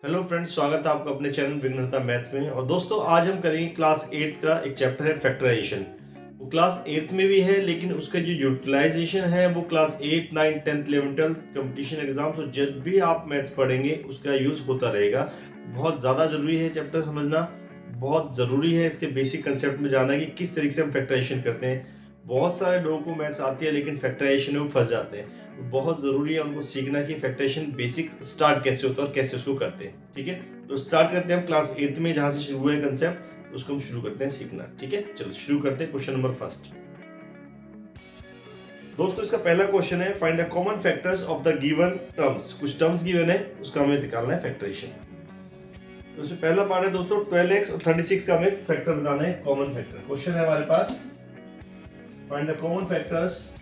Hello friends, स्वागत है आपका अपने चैनल विघ्नहर्ता मैथ्स में। और दोस्तों, आज हम करेंगे क्लास 8 का एक चैप्टर है फैक्टराइजेशन। वो क्लास 8 में भी है, लेकिन उसका जो यूटिलाइजेशन है वो क्लास 8, 9, 10, 11, 12 कंपटीशन एग्जाम्स और जब भी आप मैथ्स पढ़ेंगे उसका यूज़ होता रहेगा। बहुत ज़्यादा ज़रूरी है चैप्टर समझना, बहुत ज़रूरी है इसके बेसिक कंसेप्ट में जाना कि किस तरीके से हम फैक्टराइजेशन करते हैं। बहुत सारे लोगों को मैथ्स आती है लेकिन फैक्टराइजेशन में वो फंस जाते हैं। तो बहुत ज़रूरी है उनको सीखना कि फैक्टराइजेशन बेसिक स्टार्ट कैसे होता है और कैसे उसको करते हैं। ठीक है, तो स्टार्ट करते हैं हम क्लास 8 में जहाँ से शुरू हुआ है कंसेप्ट, उसको हम शुरू करते हैं सीखना। ठीक है, चलो शुरू करते हैं। क्वेश्चन नंबर फर्स्ट दोस्तों, इसका पहला क्वेश्चन है find the common factors of the given terms. कुछ टर्म्स गिवन है, उसका हमें निकालना है फैक्टराइजेशन। तो इसमें पहला पार्ट है दोस्तों 12x और 36 का हमें फैक्टर बताना है, कॉमन फैक्टर। क्वेश्चन है हमारे पास find the common factors,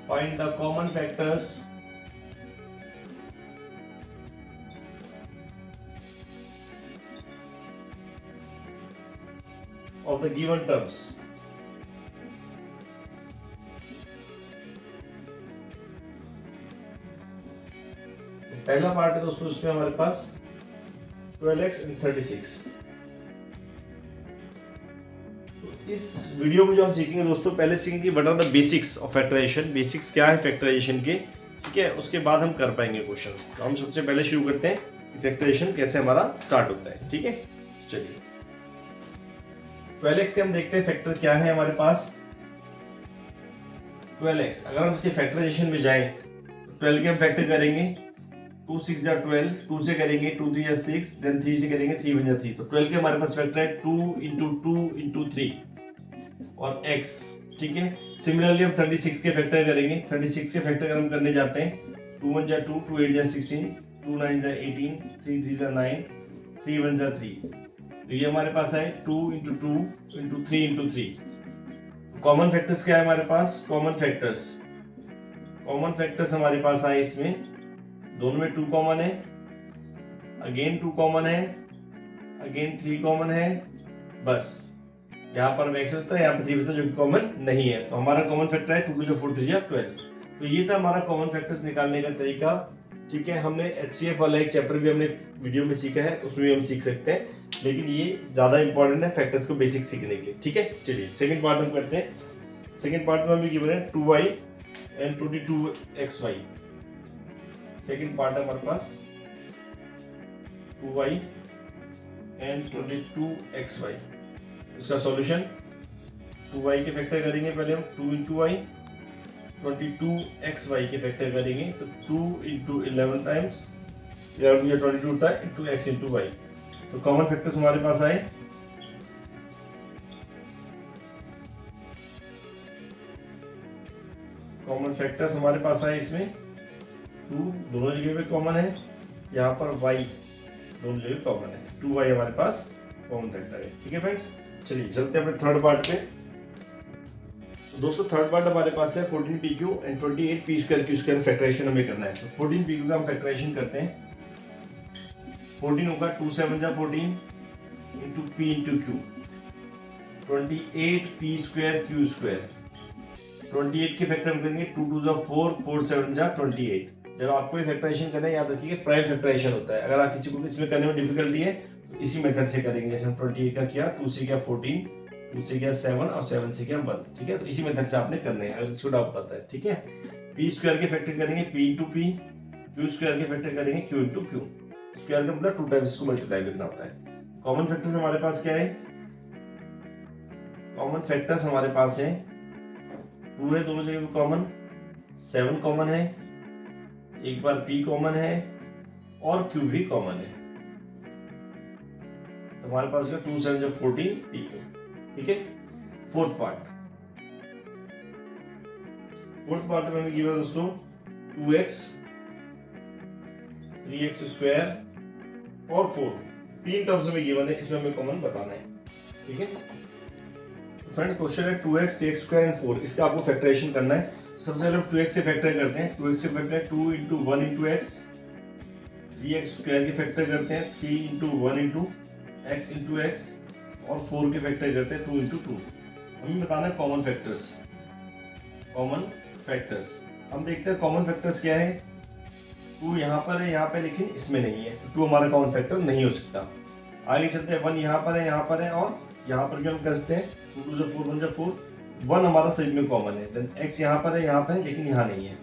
find the common factors of the given terms। पहला पार्ट है दोस्तों इसमें हमारे पास 12x and 36। तो इस वीडियो में जो हम सीखेंगे दोस्तों, पहले सीखेंगे what are the basics of factorization. Basics क्या है फैक्टराइजेशन के, ठीक है, उसके बाद हम कर पाएंगे क्वेश्चंस। तो हम सबसे पहले शुरू करते हैं फैक्टराइजेशन कैसे हमारा स्टार्ट होता है। ठीक है, चलिए 12x के हम देखते हैं फैक्टर क्या है हमारे पास। 12x अगर हम इसके फैक्टराइजेशन में जाएं तो 12 के हम फैक्टर करेंगे 2 6 जा 12, 2 से करेंगे 2 3 जा 6, देन 3 से करेंगे 3 1 जा 3। तो 12 के हमारे पास फैक्टर है 2 इंटू 2 इंटू 3 और x। ठीक है, सिमिलरली हम 36 के फैक्टर करेंगे। 36 के फैक्टर अगर हम करने जाते हैं 2 1 जा 2, 2 8 जा 16, 2 9 जा 18, 3 3 जा 9, 3 1 जा 3। तो ये हमारे पास है 2 into 2 into 3 into 3। Common factors क्या है हमारे पास? कॉमन फैक्टर्स हमारे पास आए इसमें, दोनों में 2 कॉमन है, अगेन 2 कॉमन है, अगेन 3 कॉमन है। बस यहाँ पर x बचता है, यहाँ पर 3 बचता है, जो कि कॉमन नहीं है। तो हमारा कॉमन फैक्टर है 2 2 4 3 12। तो ये था हमारा कॉमन फैक्टर्स निकालने का तरीका। ठीक है, हमने HCF वाला एक चैप्टर भी हमने वीडियो में सीखा है, उसमें भी हम सीख सकते हैं, लेकिन ये ज्यादा इंपॉर्टेंट है फैक्टर्स को बेसिक सीखने के लिए। ठीक है, चलिए सेकंड पार्ट हम करते हैं। सेकंड पार्ट में हमें गिवन है 2y and 22xy। Second part है हमारे पास 2y एंड 22xy। इसका सॉल्यूशन 2y के फैक्टर करेंगे पहले हम, 2 इंटू वाई, 22xy के फैक्टर करेंगे तो 2 इंटू 11 टाइम्स 11 22 होता है इंटू x इंटू वाई। तो कॉमन फैक्टर्स हमारे पास आए इसमें 2 दोनों जगह पे कॉमन है, यहाँ पर y दोनों जगह कॉमन है, 2y हमारे पास कॉमन फैक्टर है। ठीक है फ्रेंड्स, चलिए चलते हैं अपने थर्ड पार्ट पे। तो दोस्तों थर्ड पार्ट हमारे पास है 14pq एंड 28p² फैक्टराइजेशन हमें करना है। तो 14pq का हम फैक्टराइजेशन करते हैं। 14 होगा 2 7 जा 14 into p into q, 28p² q²। 28 के फैक्टर हम करेंगे 2 2 जा 4, 4 7 जा 28। जब आपको ये फैक्टराइजेशन करना है, याद रखिए प्राइम फैक्टराइजेशन होता है। अगर आप किसी को इसमें करने में डिफिकल्टी है तो इसी मेथड से करेंगे। जैसे हम 28 का किया, 2 से किया 14, 2 से किया 7 और 7 से किया 1। ठीक है, तो इसी मेथड से आपने करने हैं अगर इसको डाउट आता है। ठीक है, p² के फैक्टर करेंगे p इंटू p, q² के फैक्टर करेंगे q इंटू q। स्क्वायर का मतलब 2 टाइम्स इसको मल्टीप्लाई करना होता है। कॉमन फैक्टर्स हमारे पास क्या है? कॉमन फैक्टर्स हमारे पास है 2 है दोनों जगह कॉमन, 7 कॉमन है, एक बार p कॉमन है और q भी कॉमन है। तो हमारे पास 2 7 जा 14 p। ठीक है, फोर्थ पार्ट में हमें गिवन दोस्तों 2x, 3x² और 4, 3 टर्म्स में गिवन है, इसमें हमें कॉमन बताना है। ठीक है, तो फ्रेंड क्वेश्चन है 2x, 3x² एंड 4, इसका आपको फैक्टराइजेशन करना है। सबसे पहले हम 2x से फैक्टर करते हैं। 2x से फैक्टर है 2 इंटू 1 इंटू x, 3x² के फैक्टर करते हैं 3 into 1 into x into x और 4 के फैक्टर करते हैं 2 इंटू 2। हमें बताना है कॉमन फैक्टर्स। हम देखते हैं कॉमन फैक्टर्स क्या है। 2 यहाँ पर है, यहाँ पे, लेकिन इसमें नहीं है, 2 हमारा कॉमन फैक्टर नहीं हो सकता। आगे चलते हैं, 1 यहाँ पर है, यहाँ पर है, और यहाँ पर भी हम कर सकते हैं। 2 2 4 1 4, 1 हमारा सभी में कॉमन है। देन x यहाँ पर है, यहाँ पर है, लेकिन यहाँ नहीं है।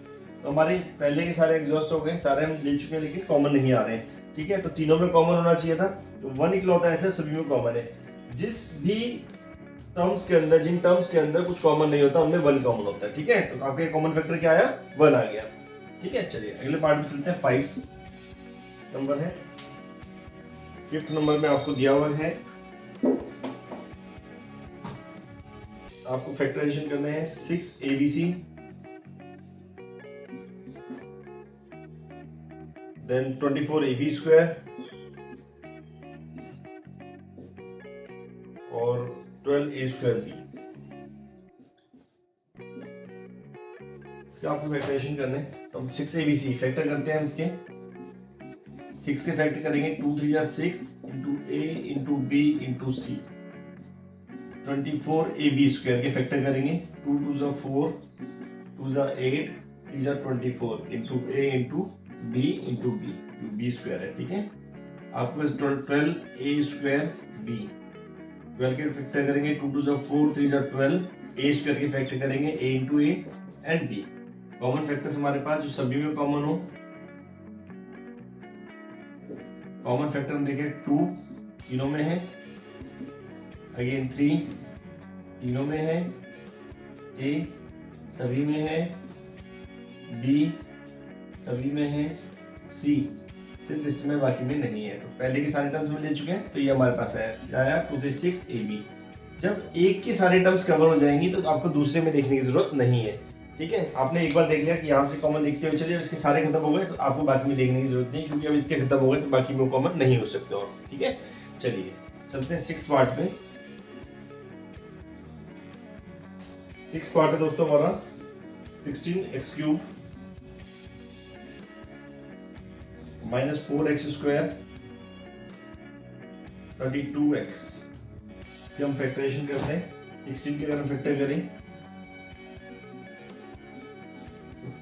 तो हमारे पहले के सारे एग्जॉस्ट हो गए, सारे हम ले चुके हैं, लेकिन कॉमन नहीं आ रहे हैं। ठीक है, तो तीनों में कॉमन होना चाहिए था, तो 1 इकलौता ऐसा सभी में कॉमन है। जिस भी टर्म्स के अंदर, जिन टर्म्स के अंदर कुछ कॉमन नहीं होता, उनमें 1 कॉमन होता है। ठीक है, तो आपका कॉमन फैक्टर क्या आया? 1 आ गया। ठीक है, चलिए अगले पार्ट में चलते हैं। 5 नंबर है, 5th नंबर में आपको दिया हुआ है, आपको फैक्टराइजेशन करना है 6abc, देन 24ab स्क्वायर और 12a स्क्वायर b। इसका आपको फैक्टराइजेशन करना है। तो हम 6abc फैक्टर करते हैं हम इसके। 6 के फैक्टर करेंगे, 2 3 जा 6 into a into b into c। 24ab square के फैक्टर करेंगे, 2 2 जा 4, 2 जा 8, 3 जा 24 into a into b into b square है। ठीक है, आपके पास 12a स्क्वायर b। 12 के फैक्टर करेंगे, 2 2 जा 4, 3 जा 12, a स्क्वायर के फैक्टर करेंगे, a into a and b। Common factors हमारे पास जो सभी में कॉमन हो, कॉमन फैक्टर हम देखें 2 तीनों में है, अगेन 3 तीनों में है, a सभी में है, b सभी में है, c सिर्फ इसमें बाकी में नहीं है। तो पहले के सारे टर्म्स में ले चुके हैं, तो ये हमारे पास आया क्या आया? 2 3 6 ab। जब एक के सारे टर्म्स कवर हो जाएंगी तो आपको दूसरे में देखने की जरूरत नहीं है। ठीक है, आपने एक बार देख लिया कि यहाँ से कॉमन देखते हुए चलिए, अब इसके सारे खत्म हो गए तो आपको बाकी में देखने की जरूरत नहीं, क्योंकि अब इसके खत्म हो गए तो बाकी में कॉमन नहीं हो सकते। और ठीक है, चलिए चलते हैं 6th पार्ट में। 6th पार्ट है दोस्तों हमारा 16x cube minus 4x square 32x। हम फैक्टराइजेशन करते हैं। 16 के अगर हम फैक्टर करें,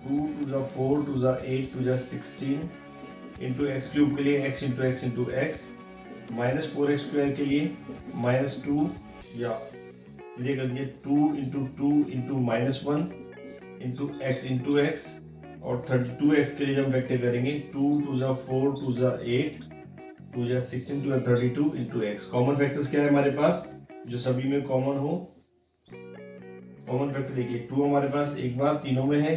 2 2 जा 4, 2 जा 8, 2 जा 16 इंटू एक्स क्यूब के लिए x into x into x, minus 4x square के लिए माइनस 2 या ये कर दिए 2 into 2 into minus 1 into x into x, और 32x के लिए हम फैक्टर करेंगे 2 2 जा 4, 2 जा 8, 2 जा 16, 2 जा 32 इंटू एक्स। कॉमन फैक्टर्स क्या है हमारे पास जो सभी में कॉमन हो? कॉमन फैक्टर देखिए 2 हमारे पास एक बार तीनों में है,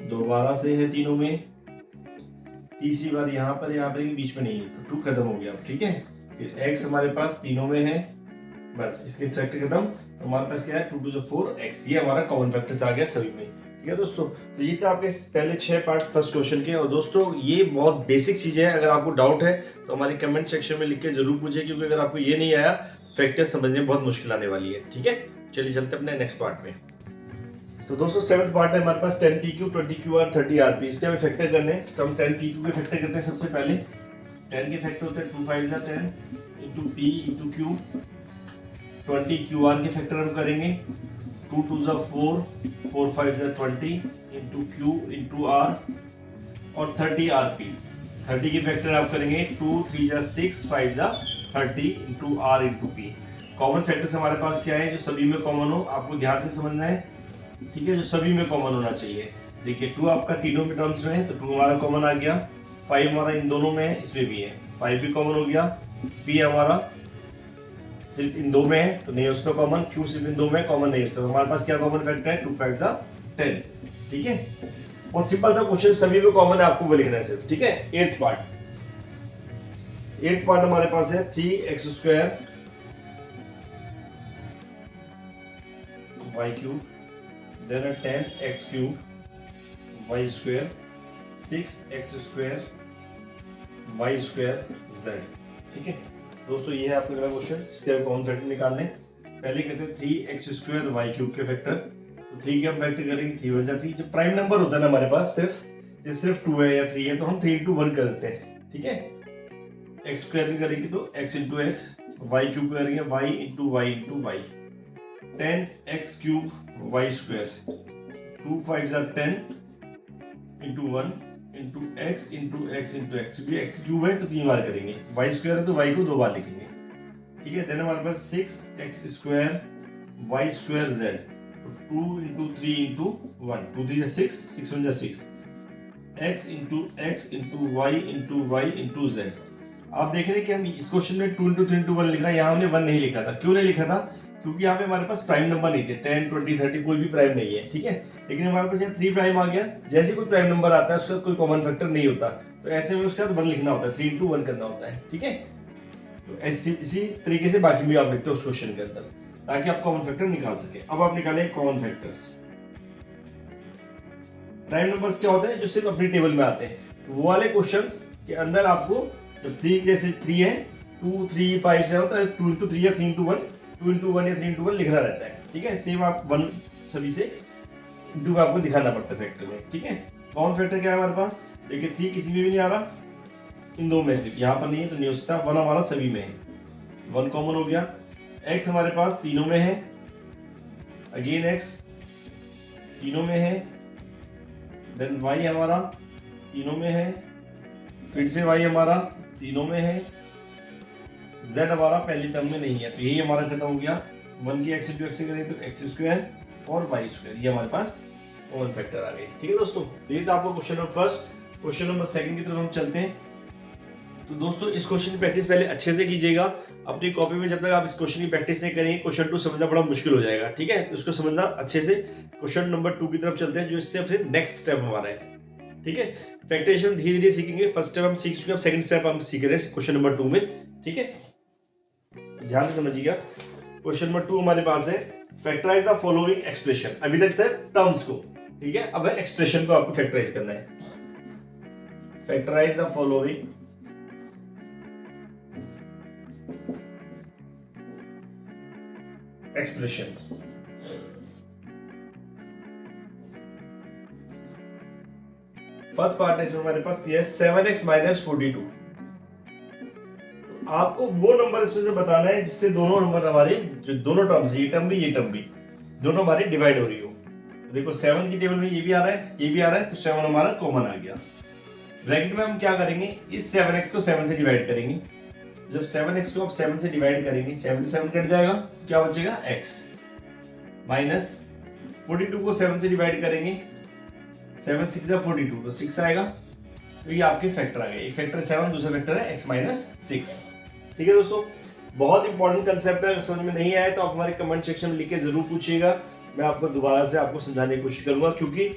दोबारा से है तीनों में, तीसरी बार यहाँ पर बीच में नहीं है, तो 2 खत्म हो गया। ठीक है, फिर x हमारे पास तीनों में है, बस इसके फैक्टर खत्म। तो हमारे पास क्या है? 2 2 जा 4x। ये हमारा कॉमन फैक्टर्स आ गया सभी में। ठीक है दोस्तों, तो ये था आपके पहले 6 पार्ट फर्स्ट क्वेश्चन के। और दोस्तों ये बहुत बेसिक चीजें हैं, अगर आपको डाउट है तो हमारे कमेंट सेक्शन में लिख के जरूर पूछिए, क्योंकि अगर आपको ये नहीं आया फैक्टर्स समझने में बहुत मुश्किल आने वाली है। ठीक है, चलिए चलते अपने नेक्स्ट पार्ट में। तो दोस्तों 7th पार्ट है हमारे पास 10pq 20qr 30rp। इसके हमें फैक्टर करने हैं, तो हम 10pq के फैक्टर करते हैं। सबसे पहले 10 के फैक्टर होते हैं 2 5 जा 10 into p into q। 20qr के फैक्टर हम करेंगे 2 2 जा 4, 4 5 जा 20 इंटू q इंटू r, और 30rp। 30 के फैक्टर आप करेंगे 2 3 जा 6, 5 जा 30 into r into p। Common factors हमारे पास क्या है जो सभी में कॉमन हो, आपको ध्यान से समझना है। ठीक है, जो सभी में कॉमन होना चाहिए। देखिए 2 आपका तीनों में टर्म्स में है, तो 2 हमारा कॉमन आ गया। 5 हमारा इन दोनों में है, इसमें भी है, 5 भी कॉमन हो गया। p हमारा सिर्फ इन 2 में है तो नहीं है उसमें कॉमन, q सिर्फ इन 2 में कॉमन नहीं है, तो हमारे पास क्या कॉमन फैक्टर है? 2 5 जा 10। ठीक है, और सिंपल सा क्वेश्चन सभी में कॉमन है, आपको वो लिखना है सिर्फ। ठीक है, 8th पार्ट हमारे पास है 3x square y cube, then 10x cube y square, 6x square y square z। ठीक है दोस्तों, ये है आपका अगला क्वेश्चन, इसके कॉमन फैक्टर निकालने। पहले कहते हैं 3x स्क्वायर y क्यूब के फैक्टर, तो 3 के हम फैक्टर करेंगे 3 1 जा 3। जब प्राइम नंबर होता है ना हमारे पास सिर्फ 2 है या 3 है, तो हम 3 इंटू 1 कर देते हैं। ठीक है, x स्क्वायर करेंगे तो x into x, y cube करेंगे y into y, 10x cube y square, 2 5 जा 10 into 1 into x into x into x, क्योंकि एक्स क्यूब है तो 3 बार करेंगे, वाई स्क्वायर है तो वाई को 2 बार लिखेंगे, ठीक है। देन हमारे पास 6x square Y square Z, तो 2 into 3 into 1, 2 3 6, 6 1 6, x into Y into Z. आप देख रहे हैं कि हम इस क्वेश्चन में 2 इंटू 3 इंटू 1 लिखा, यहाँ हमने 1 नहीं लिखा था। क्यों नहीं लिखा था? क्योंकि यहाँ पे हमारे पास प्राइम नंबर नहीं थे, 10 20 30 कोई भी प्राइम नहीं है, ठीक है। लेकिन हमारे पास यहाँ 3 प्राइम आ गया, जैसे कोई प्राइम नंबर आता है उसका कोई कॉमन फैक्टर नहीं होता, तो ऐसे में उसके साथ 1 लिखना होता है, 3 इंटू 1 करना होता है, ठीक है। तो इसी तरीके से बाकी भी आप लिखते हो उस क्वेश्चन के अंदर, ताकि आप कॉमन फैक्टर निकाल सके। अब आप निकालें कॉमन फैक्टर्स। प्राइम नंबर्स क्या होते हैं? जो सिर्फ अपनी टेबल में आते हैं, तो वो वाले क्वेश्चंस के अंदर आपको जब 3 जैसे 3 है 2 3 5 7 होता है, 2 इंटू 3 या 3 इंटू 1, 2 इंटू 1 या 3 इंटू 1 लिखना रहता है, ठीक है। सेम आप 1 सभी से इंटू आपको दिखाना पड़ता है फैक्टर में, ठीक है। कॉमन फैक्टर क्या है हमारे पास? देखिए 3 किसी में भी नहीं आ रहा, इन दो में से, यहाँ पर नहीं है तो नहीं हो सकता। 1 हमारा सभी में है, 1 कॉमन हो गया। x हमारे पास तीनों में है, अगेन x तीनों में है। देन y हमारा तीनों में है, फिर से y हमारा तीनों में है। z हमारा पहली टर्म में नहीं है, तो यही हमारा खत्म हो गया। 1 की x इंटू x से करें तो x स्क्वायर और y स्क्वायर, ये हमारे पास कॉमन फैक्टर आ गए, ठीक है दोस्तों। ये था आपका question number first. Question number second की तरफ हम चलते हैं। तो दोस्तों इस क्वेश्चन की प्रैक्टिस पहले अच्छे से कीजिएगा अपनी कॉपी में। जब तक आप इस क्वेश्चन की प्रैक्टिस नहीं करेंगे, क्वेश्चन 2 समझना बड़ा मुश्किल हो जाएगा, ठीक है। तो उसको समझना अच्छे से। क्वेश्चन नंबर 2 की तरफ चलते हैं, जो इससे फिर नेक्स्ट स्टेप हमारा है, ठीक है। फैक्टराइजेशन धीरे धीरे सीखेंगे। फर्स्ट स्टेप हम सीख चुके हैं, अब सेकंड स्टेप हम सीख रहे हैं क्वेश्चन नंबर 2 में, ठीक है। ध्यान से समझिएगा। क्वेश्चन नंबर 2 हमारे पास है, फैक्टराइज द फॉलोइंग एक्सप्रेशन। अभी तक थे टर्म्स को, ठीक है। अब एक्सप्रेशन को आपको फैक्टराइज करना है। Factorize the following expressions. First part है इसमें हमारे पास ये 7x माइनस 42। आपको वो नंबर इसमें से बताना है जिससे दोनों नंबर हमारे, जो दोनों टर्म्स, ये टर्म भी दोनों हमारी डिवाइड हो रही हो। तो देखो 7 की टेबल में ये भी आ रहा है, ये भी आ रहा है, तो 7 हमारा कॉमन आ गया। ब्रैकेट में हम क्या करेंगे, इस 7x को 7 से डिवाइड करेंगे। जब 7x को आप 7 से डिवाइड करेंगे, 7 से 7 कट जाएगा, तो क्या बचेगा x, माइनस 42 को 7 से डिवाइड करेंगे, 7 6 जा 42, तो 6 आएगा। तो ये आपके फैक्टर आ गए। एक फैक्टर 7, दूसरा फैक्टर है x माइनस 6, ठीक है दोस्तों। बहुत इंपॉर्टेंट कंसेप्ट है, अगर समझ में नहीं आया तो आप हमारे कमेंट सेक्शन में लिख के जरूर पूछिएगा। मैं आपको दोबारा से आपको समझाने की कोशिश करूंगा, क्योंकि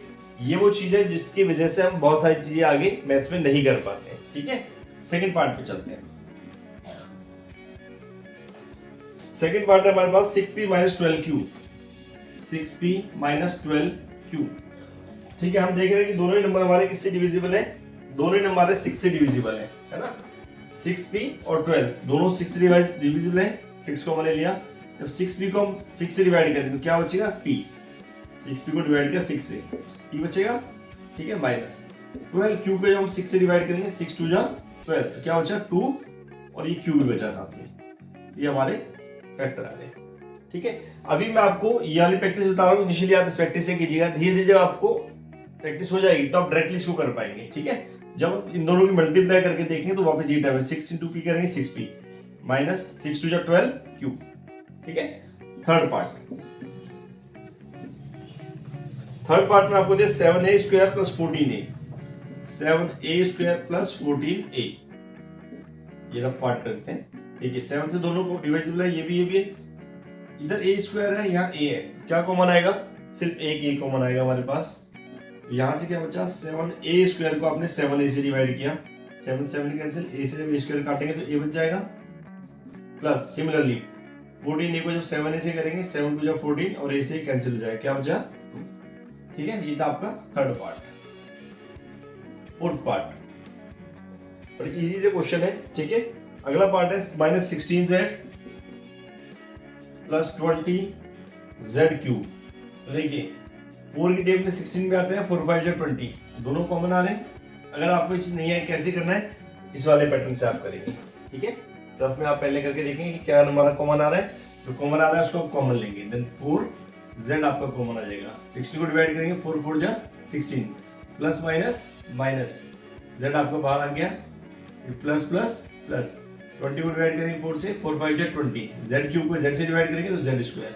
ये वो चीज है जिसकी वजह से हम बहुत सारी चीजें आगे मैथ्स में नहीं कर पाते हैं, ठीक है। सेकंड पार्ट पे चलते हैं। सेकंड पार्ट है हमारे पास 6p minus 12 cube, 6p minus 12 cube, ठीक है। हम देख रहे हैं कि दोनों ही नंबर हमारे किससे डिविजिबल है, दोनों ही नंबर हमारे 6 से डिविजिबल है ना। 6p और 12 दोनों 6 से डिविजिबल है, 6 को हमने लिया। जब 6p को हम 6 से डिवाइड करें तो क्या बचेगा p, 6p को डिवाइड किया 6 से, p बचेगा, ठीक है, माइनस 12 क्यूब को जब हम 6 से डिवाइड करेंगे, 6 2 जा 12, तो क्या बचा 2, और ये क्यूब भी बचा साथ में, ये हमारे फैक्टर आ गए, ठीक है। अभी मैं आपको ये वाली प्रैक्टिस बता रहा हूँ, इनिशियली आप इस प्रैक्टिस से कीजिएगा। धीरे धीरे जब आपको प्रैक्टिस हो जाएगी तो आप डायरेक्टली इसको कर पाएंगे, ठीक है। जब इन दोनों की मल्टीप्लाई करके देखेंगे तो वापस ये टर्म 6 इंटू पी करेंगे, 6p माइनस 6 2 जा 12 क्यूब, ठीक है। थर्ड पार्ट में आपको दे 7a square plus 14a, 7a square plus 14a, ये रफ पार्ट करते हैं। देखिए 7 से दोनों को डिविजिबल है, ये भी है। इधर a स्क्वायर है, यहाँ a है, क्या कॉमन आएगा, सिर्फ एक a कॉमन आएगा हमारे पास। तो यहाँ से क्या बचा, 7a स्क्वायर को आपने 7a से डिवाइड किया, 7 7 कैंसिल, a से जब a स्क्वायर काटेंगे तो a बच जाएगा, प्लस सिमिलरली 14a को जब 7a से करेंगे, 7 2 जा 14 और a से कैंसिल हो जाएगा, क्या बचा 2, ठीक है। ये था आपका थर्ड पार्ट। फोर्थ पार्ट बड़ी इजी से क्वेश्चन है, ठीक है। अगला पार्ट है minus 16z plus 20z cube. तो देखिए 4 की टेबल में 16 में आते हैं, 4 5 जा 20, दोनों कॉमन आ रहे हैं। अगर आपको ये चीज नहीं है कैसे करना है, इस वाले पैटर्न से आप करेंगे, ठीक है। रफ में आप पहले करके देखेंगे कि क्या हमारा कॉमन आ रहा है, जो कॉमन आ रहा है उसको आप कॉमन लेंगे, देन 4z आपका कॉमन आ जाएगा, 60 को डिवाइड करेंगे, 4 4 जा 16, प्लस माइनस माइनस z आपका बाहर आ गया, प्लस प्लस प्लस 20 को डिवाइड करेंगे 4 से, 4 5 जा 20, z क्यूब को z से डिवाइड करेंगे तो z स्क्वायर।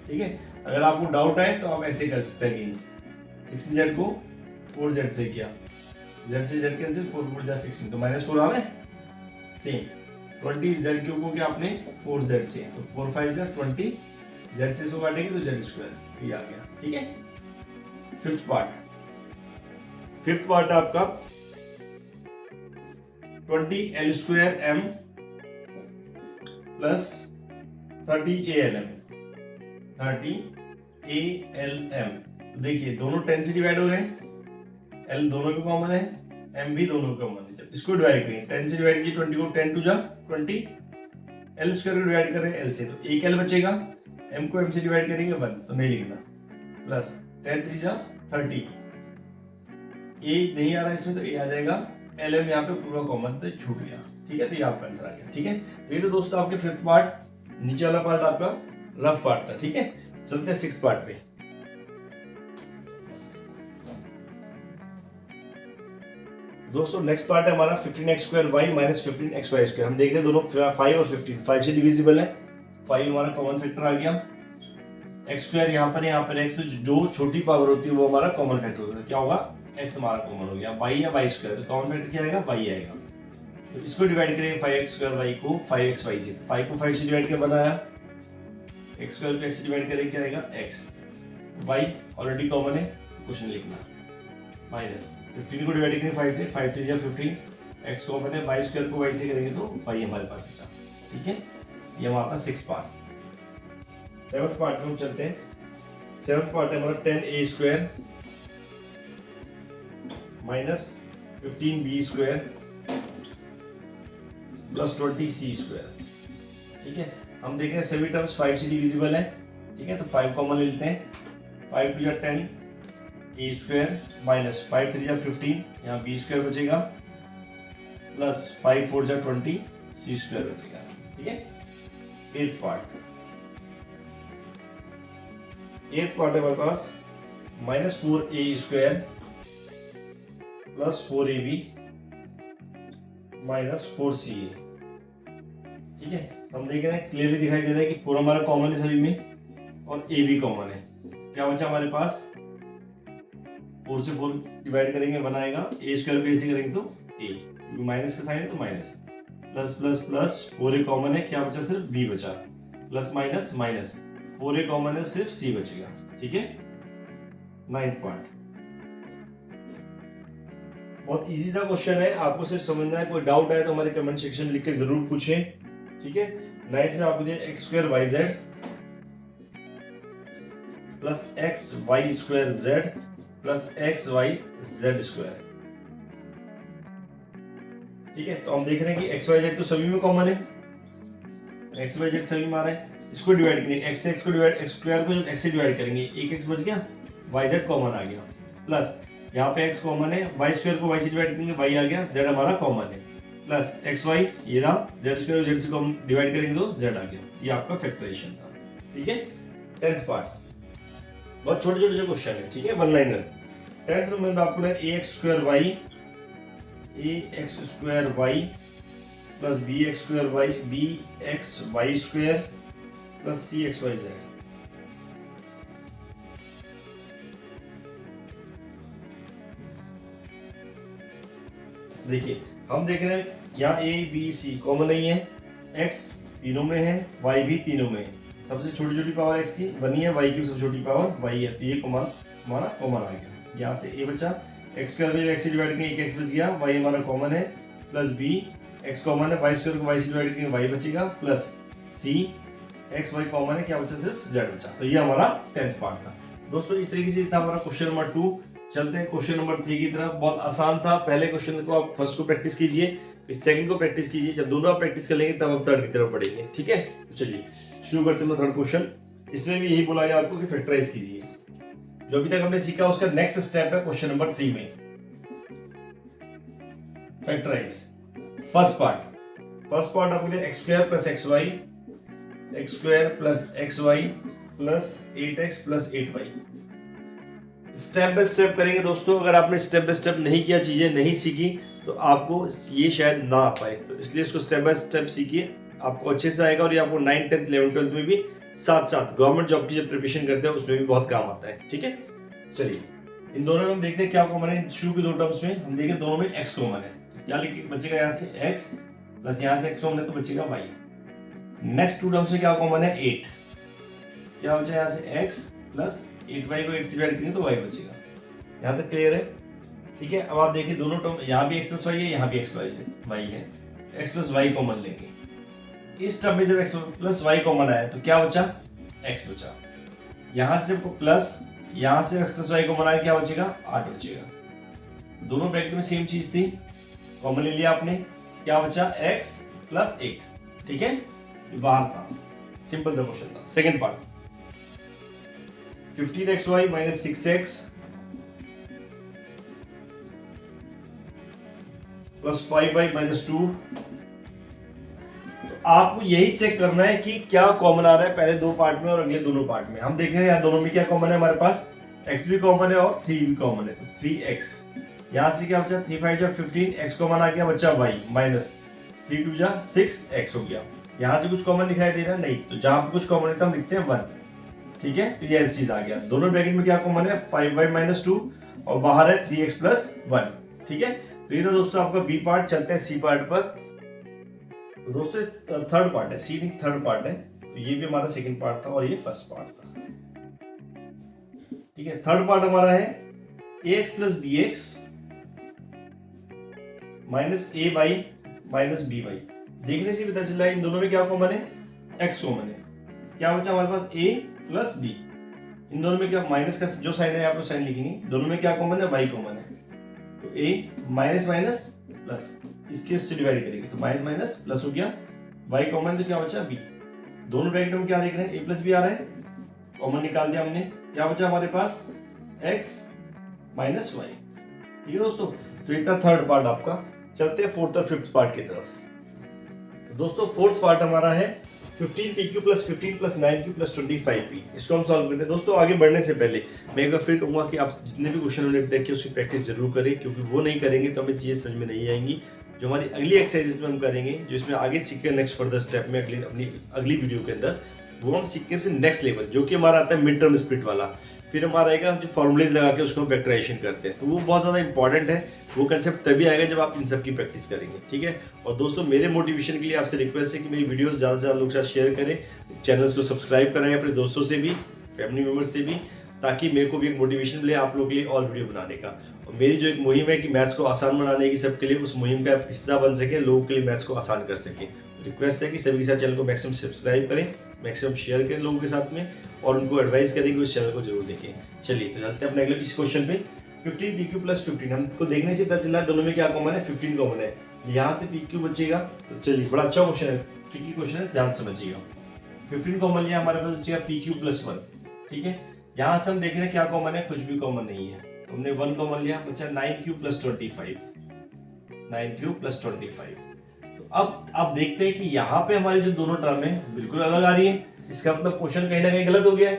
ठीक है, अगर आपको डाउट आए तो आप ऐसे कर सकते हैं, 16z को 4z से किया, z से z कैंसिल, 4 4 जा 16 तो -4 आ रहा है। सेम 20 z क्यूब को क्या आपने 4z से, तो 4 5 जा 20, z से इसको काटेंगे तो z स्क्वायर, ये आ गया। ठीक है, फिफ्थ पार्ट आपका 20 L square m plus 30 ALM, 30 ALM। देखिए दोनों 10 से डिवाइड हो रहे हैं, L दोनों पे कॉमन है, M भी दोनों पे कॉमन है। जब इसको डिवाइड करेंगे 10 से डिवाइड कीजिए 20 को, 10 2 जा 20, L स्क्वायर को डिवाइड कर रहे हैं L से, तो एक L बचेगा, M को M से डिवाइड करेंगे 1 तो नहीं लिखना, प्लस 10 3 जा 30, A नहीं आ रहा इसमें तो A आ जाएगा, LM यहाँ पे पूरा कॉमन तो छूट गया। ठीक है, तो ये आपका आंसर आ गया। ठीक है, तो ये तो दोस्तों आपके फिफ्थ पार्ट, नीचे वाला पार्ट आपका रफ पार्ट था। ठीक है, चलते हैं सिक्स पार्ट पे। दोस्तों नेक्स्ट पार्ट है हमारा 15x square y minus 15xy square. हम देख रहे हैं दोनों 5 और 15 5 से डिविजिबल है, 5 हमारा कॉमन फैक्टर आ गया, x स्क्वायर यहाँ पर x, तो जो छोटी पावर होती है वो हमारा कॉमन फैक्टर होता है, क्या होगा x हमारा कॉमन हो गया, y या y स्क्वायर, तो कॉमन फैक्टर क्या आएगा y आएगा। तो इसको डिवाइड करेंगे 5x स्क्वायर y को 5xy से, 5 को 5 से डिवाइड कर बनाया, x स्क्वायर को x से डिवाइड करेंगे क्या आएगा x, y ऑलरेडी कॉमन है कुछ नहीं लिखना, माइनस 15 को डिवाइड करेंगे 5 से, 5 3 जा 15, x कॉमन है, y स्क्वायर को y से करेंगे तो y हमारे पास बचा। ठीक है, ये हमारा 6 पार्ट। 7th पार्ट में हम चलते हैं। 7th पार्ट है हमारा 10a square minus 15b square plus 20c square. ठीक है, हम देख रहे हैं सभी टर्म्स 5 से डिविजिबल है। ठीक है, तो 5 कॉमन ले लेते हैं, 5 2 जा 10 a स्क्वायर माइनस 5 3 जा 15, यहाँ b स्क्वायर बचेगा, प्लस 5 4 जा 20 c स्क्वायर बचेगा। ठीक है, 8th पार्ट है हमारे पास minus 4a square plus 4ab minus 4ca। ठीक है, हम देख रहे हैं क्लियरली दिखाई दे रहा है कि 4 हमारा कॉमन है सभी में और a भी कॉमन है। क्या बचा हमारे पास, 4 से 4 डिवाइड करेंगे 1 आएगा, a स्क्वायर पे ऐसे करेंगे तो a, माइनस का साइन है तो minus, plus plus plus 4a common है, क्या बचा सिर्फ b बचा, plus minus minus 4a common है सिर्फ c बचेगा। ठीक है, 9th पार्ट बहुत इजी सा क्वेश्चन है, आपको सिर्फ समझना है। कोई डाउट आए तो हमारे कमेंट सेक्शन में लिख के जरूर पूछें। ठीक है, 9th में आपको दिया x square Y Z plus X Y square Z plus X Y Z square. ठीक है, तो हम देख रहे हैं कि एक्स वाई जेड तो सभी में कॉमन है, एक्स वाई जेड सभी में आ रहा है। इसको डिवाइड करेंगे, एक्स से एक्स को डिवाइड, एक्स स्क्वायर को जब एक्स से डिवाइड करेंगे एक एक्स बच गया, वाई जेड कॉमन आ गया, प्लस यहाँ पे x कॉमन है, वाई स्क्वायर को y से डिवाइड करेंगे y आ गया, z हमारा कॉमन है, प्लस एक्स वाई ये रहा, z स्क्वायर z से कॉमन डिवाइड करेंगे तो z आ गया। ये आपका फैक्टराइजेशन था। ठीक है, 10th पार्ट बहुत छोटे छोटे से क्वेश्चन है। ठीक है, वन लाइनर। 10th नंबर में आपको है ax square y plus bx square y bxy square plus cxyz। देखिए हम देख रहे हैं यहाँ a b c कॉमन नहीं है, x तीनों में है, y भी तीनों में है, सबसे छोटी छोटी पावर x की 1 ही है, y की सबसे छोटी पावर y है, तो ये कॉमन हमारा कॉमन आ गया। यहाँ से a बचा, x स्क्वायर में x से डिवाइड करेंगे एक x बच गया, y हमारा कॉमन है, प्लस b x कॉमन है, y स्क्वायर को y से डिवाइड करेंगे y बचेगा, plus c x y common है, क्या बचा सिर्फ z बचा। तो ये हमारा 10th पार्ट था। दोस्तों इस तरीके से था हमारा क्वेश्चन नंबर 2। चलते हैं क्वेश्चन नंबर 3 की तरफ। बहुत आसान था, पहले क्वेश्चन को आप फर्स्ट को प्रैक्टिस कीजिए, फिर सेकंड को प्रैक्टिस कीजिए, जब दोनों आप प्रैक्टिस कर लेंगे तब आप थर्ड की तरफ बढ़ेंगे। ठीक है, तो चलिए शुरू करते हैं थर्ड क्वेश्चन। इसमें भी यही बोला गया आपको कि फैक्टराइज कीजिए, जो अभी तक हमने सीखा उसका नेक्स्ट स्टेप है क्वेश्चन नंबर 3 में फैक्टराइज। फर्स्ट पार्ट आपको दिया x square plus X Y, X square plus X Y plus 8x plus 8y। Step by step करेंगे दोस्तों। अगर आपने स्टेप बाय स्टेप नहीं किया, चीज़ें नहीं सीखी, तो आपको ये शायद ना आ पाए। तो इसलिए इसको स्टेप बाय स्टेप सीखिए, आपको अच्छे से आएगा और ये आपको 9th 10th 11th 12th में भी साथ साथ गवर्नमेंट जॉब की जब प्रिपरेशन करते हैं उसमें भी बहुत काम आता है। ठीक है, चलिए इन दोनों में हम देखते हैं क्या कॉमन है। शुरू के दो टर्म्स में हम देखें, दोनों में x कॉमन है, तो क्या लिखे बचेगा, यहाँ से x प्लस यहाँ से x कॉमन है तो बचेगा y। नेक्स्ट टू टर्म्स में क्या कॉमन है, 8, क्या बचा यहाँ से x प्लस 8y को 8 से डिवाइड करेंगे तो y बचेगा। यहाँ तक क्लियर है? ठीक है, अब आप देखिए दोनों टर्म, यहाँ भी x प्लस वाई है, यहाँ भी x प्लस वाई है, x प्लस वाई कॉमन लेंगे। इस टर्म में जब x प्लस वाई कॉमन आया तो क्या बचा, x बचा। यहाँ से आपको प्लस, यहाँ से x प्लस वाई कॉमन आया, क्या बचेगा, 8 बचेगा। दोनों ब्रैकेट में सेम चीज थी, कॉमन ले लिया आपने, क्या बचा, x प्लस 8। ठीक है, ये बाहर था, सिंपल सा क्वेश्चन था। Second part, 15xy minus 6x plus 5y minus 2। तो आपको यही चेक करना है कि क्या कॉमन आ रहा है पहले दो पार्ट में और अगले दोनों पार्ट में। हम देख रहे हैं यहाँ दोनों में क्या कॉमन है, हमारे पास x भी कॉमन है और 3 भी कॉमन है, तो 3x। यहाँ से क्या बचा, 3 5 15, x कॉमन आ गया, बचा y माइनस 3 2 6x हो गया। यहाँ से कुछ कॉमन दिखाई दे रहा है नहीं, तो जहां पर कुछ कॉमन है तो हम लिखते हैं 1। ठीक है, तो ये ऐसी चीज आ गया। दोनों ब्रैकेट में क्या कॉमन है, 5y माइनस 2 और बाहर है 3x प्लस 1। ठीक है, तो ये तो दोस्तों आपका बी पार्ट। चलते हैं सी पार्ट पर। तो दोस्तों थर्ड पार्ट है, सी नहीं थर्ड पार्ट है, तो ये भी हमारा सेकंड पार्ट था और ये फर्स्ट पार्ट था। ठीक है, थर्ड पार्ट हमारा है ax plus B X minus A Y minus B Y. देखने से पता चल रहा है इन दोनों में क्या कॉमन है, x कॉमन है। क्या बचा हमारे पास, a प्लस b। इन दोनों में क्या, माइनस का जो साइन है आप साइन लिखेंगे, दोनों में क्या कॉमन है, y कॉमन है। तो a माइनस माइनस प्लस, इसके उससे डिवाइड करेंगे तो माइनस माइनस प्लस हो गया, y कॉमन तो क्या बचा, b। दोनों ब्रैकेट में क्या देख रहे हैं, a प्लस बी आ रहा है, कॉमन निकाल दिया हमने, क्या बचा हमारे पास, x माइनस वाई। ठीक है दोस्तों, तो इतना थर्ड पार्ट आपका। चलते हैं फोर्थ और फिफ्थ पार्ट की तरफ। तो दोस्तों फोर्थ पार्ट हमारा है 15pq plus 15 plus 9q plus 25p। इसको हम सॉल्व करते हैं। दोस्तों आगे बढ़ने से पहले मैं एक बार फिर कहूँगा कि आप जितने भी क्वेश्चन हमने देखे उसकी प्रैक्टिस जरूर करें, क्योंकि वो नहीं करेंगे तो हमें चीज़ें समझ में नहीं आएंगी। जो हमारी अगली एक्सरसाइजेस में हम करेंगे, जो इसमें आगे सीख नेक्स्ट फर्दर स्टेप में अपनी अगली वीडियो के अंदर, वो हम सीखने से नेक्स्ट लेवल, जो कि हमारा आता है मिड टर्म स्प्लिट वाला। फिर हमारा आएगा जो फॉर्मुलेज लगा के उसको फैक्टराइजेशन करते हैं, तो वो बहुत ज़्यादा इंपॉर्टेंट है। वो कंसेप्ट तभी आएगा जब आप इन सब की प्रैक्टिस करेंगे। ठीक है, और दोस्तों मेरे मोटिवेशन के लिए आपसे रिक्वेस्ट है कि मेरी वीडियोस ज़्यादा से ज़्यादा लोगों के साथ शेयर करें, चैनल्स को सब्सक्राइब कराएं अपने दोस्तों से भी, फैमिली मेम्बर्स से भी, ताकि मेरे को भी एक मोटिवेशन मिले आप लोगों के लिए और वीडियो बनाने का। और मेरी जो एक मुहिम है कि मैथ्स को आसान बनाने की सबके लिए, उस मुहिम का हिस्सा बन सके, लोगों के लिए मैथ्स को आसान कर सके। रिक्वेस्ट है कि सभी के साथ चैनल को मैक्सिमम सब्सक्राइब करें, मैक्सिमम शेयर करें लोगों के साथ में, और उनको एडवाइस करें कि उस चैनल को जरूर देखें। चलिए तो चलते हैं अपने अगले इस क्वेश्चन पे। 15pq प्लस 15, हमको देखने से पता चल रहा है दोनों में क्या कॉमन है, 15 कॉमन है। यहाँ से pq बचेगा, तो चलिए बड़ा अच्छा क्वेश्चन है, ट्रिकी क्वेश्चन है, ध्यान समझिएगा। 15 कॉमन लिया, हमारे पास बचेगा pq प्लस 1। ठीक है, यहाँ से हम देख रहे हैं क्या कॉमन है, कुछ भी कॉमन नहीं है, तो हमने 1 कॉमन लिया, बचा 9q प्लस 25, 9q प्लस 25। तो अब आप देखते हैं कि यहाँ पे हमारी जो दोनों टर्म है बिल्कुल अलग आ रही है। इसका मतलब क्वेश्चन कहीं ना कहीं गलत हो गया है।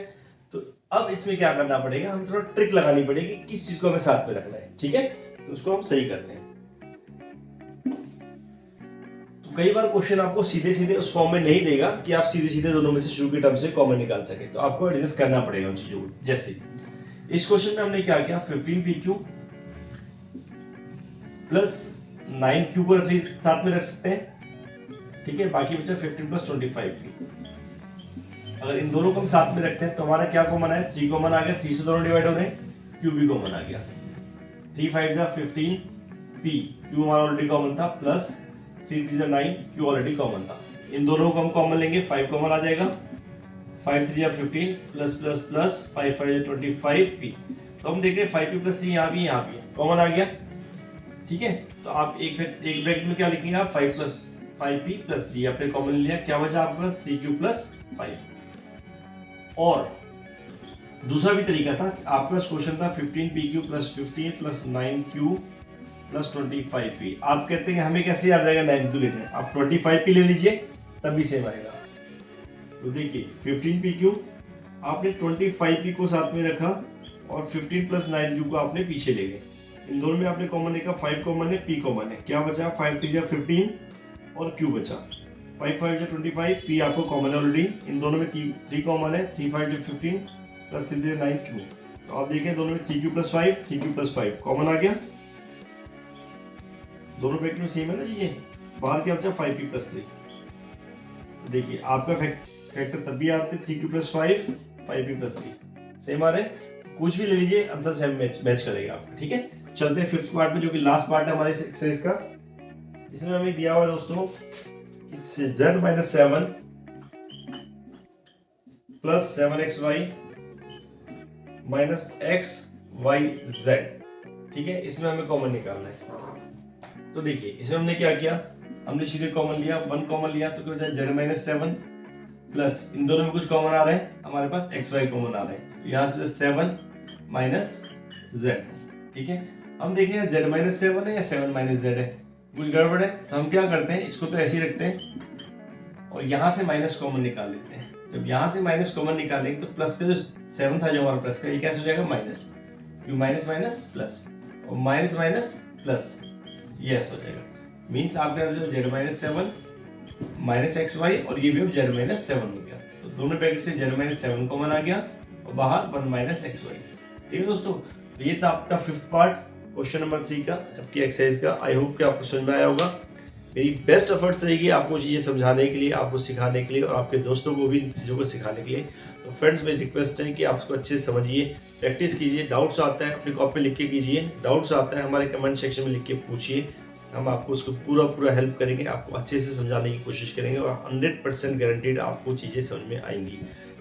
तो अब इसमें क्या करना पड़ेगा, हम थोड़ा ट्रिक लगानी पड़ेगी, किस चीज को हमें साथ में रखना है। ठीक है, तो उसको हम सही करते हैं। तो कई बार क्वेश्चन आपको सीधे सीधे उस फॉर्म में नहीं देगा कि आप सीधे सीधे दोनों में से शुरू की टर्म से कॉमन निकाल सके, तो आपको एडजस्ट करना पड़ेगा उन चीजों को। जैसे इस क्वेश्चन में हमने क्या किया, 15pq प्लस 9q को साथ में रख सकते हैं। ठीक है, बाकी बचा 15 प्लस 25p। अगर इन दोनों को हम साथ में रखते हैं तो हमारा क्या कॉमन है, 3 कॉमन आ गया, 3 से दोनों डिवाइड हो रहे हैं, q भी कॉमन आ गया, 3 5 जा 15 p, q हमारा ऑलरेडी कॉमन था, प्लस 3 3 जा 9, q ऑलरेडी कॉमन था। इन दोनों को हम कॉमन लेंगे, 5 कॉमन आ जाएगा, 5 3 जा 15 प्लस प्लस प्लस 5 5 जा 25p। तो हम देख रहे हैं 5p प्लस 3 यहाँ भी कॉमन आ गया। ठीक है, तो आप एक ब्रैकेट में क्या लिखेंगे, आप 5 प्लस 5p प्लस 3 आपने कॉमन लिया, क्या बचा आपके पास, 3q प्लस 5। और दूसरा भी तरीका था कि आपके पास क्वेश्चन था 15pq plus 15 plus 9q plus 25p। आप कहते हैं हमें कैसे याद रहेगा 9q लेना है, आप 25p ले लीजिए तब भी सेम आएगा। तो देखिए 15pq आपने 25p को साथ में रखा, और 15 प्लस 9 को आपने पीछे ले गए। इन दोनों में आपने कॉमन देखा, 5 कॉमन है, p कॉमन है, क्या बचा 5 3 15 और q बचा 5 5 25, p आपको कॉमन है ऑलरेडी। इन दोनों में 3 कॉमन है, 3 5 15 प्लस 3 9 q। तो आप देखें दोनों में 3q plus 5 3q plus 5 common आ गया, दोनों ब्रैकेट में सेम है ना चीजें। बाहर क्या बचा 5p प्लस 3। देखिए आपका फैक्टर तब भी आते 3q plus 5 5p plus 3 same आ रहे, कुछ भी ले लीजिए आंसर सेम मैच करेगा आपका। ठीक है, चलते हैं फिफ्थ पार्ट में जो कि लास्ट पार्ट है हमारे एक्सरसाइज का। इसमें हमें दिया हुआ है दोस्तों कि z minus 7 plus 7xy minus xyz। ठीक है, इसमें हमें कॉमन निकालना है। तो देखिए इसमें हमने क्या किया, हमने सीधे कॉमन लिया, 1 कॉमन लिया तो क्या बचा z माइनस 7 प्लस इन दोनों में कुछ कॉमन आ रहा है, हमारे पास xy कॉमन आ रहा है, तो यहाँ से 7 माइनस z। ठीक है, हम देखें z माइनस 7 है या 7 माइनस z है, कुछ गड़बड़ है, तो हम क्या करते हैं इसको तो ऐसे ही रखते हैं और यहाँ से माइनस कॉमन निकाल लेते हैं। जब यहाँ से माइनस कॉमन निकालेंगे तो प्लस का जो 7 था जो हमारा प्लस का, ये कैसे हो जाएगा माइनस, क्यों माइनस माइनस प्लस और माइनस माइनस प्लस, ये ऐसा हो जाएगा। मीन्स आपका जो z माइनस 7 माइनस XY और ये भी अब z माइनस 7 हो गया, तो दोनों पैकेट से z माइनस 7 कॉमन आ गया और बाहर 1 माइनस XY। ठीक है दोस्तों, तो ये था आपका फिफ्थ पार्ट क्वेश्चन नंबर 3 का आपकी एक्सरसाइज का। आई होप कि आपको समझ में आया होगा। मेरी बेस्ट एफर्ट्स रहेगी आपको चीज़ें समझाने के लिए, आपको सिखाने के लिए और आपके दोस्तों को भी इन चीज़ों को सिखाने के लिए। तो फ्रेंड्स मेरी रिक्वेस्ट है कि आप इसको अच्छे से समझिए, प्रैक्टिस कीजिए, डाउट्स आता है अपनी कॉपी पे लिख के कीजिए, डाउट्स आता है हमारे कमेंट सेक्शन में लिख के पूछिए, हम आपको उसको पूरा हेल्प करेंगे, आपको अच्छे से समझाने की कोशिश करेंगे और 100% गारंटीड आपको चीज़ें समझ में आएंगी।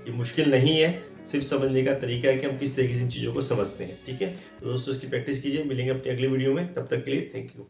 ये मुश्किल नहीं है, सिर्फ समझने का तरीका है कि हम किस तरीके से इन चीज़ों को समझते हैं। ठीक है, तो दोस्तों इसकी प्रैक्टिस कीजिए, मिलेंगे अपनी अगली वीडियो में, तब तक के लिए थैंक यू।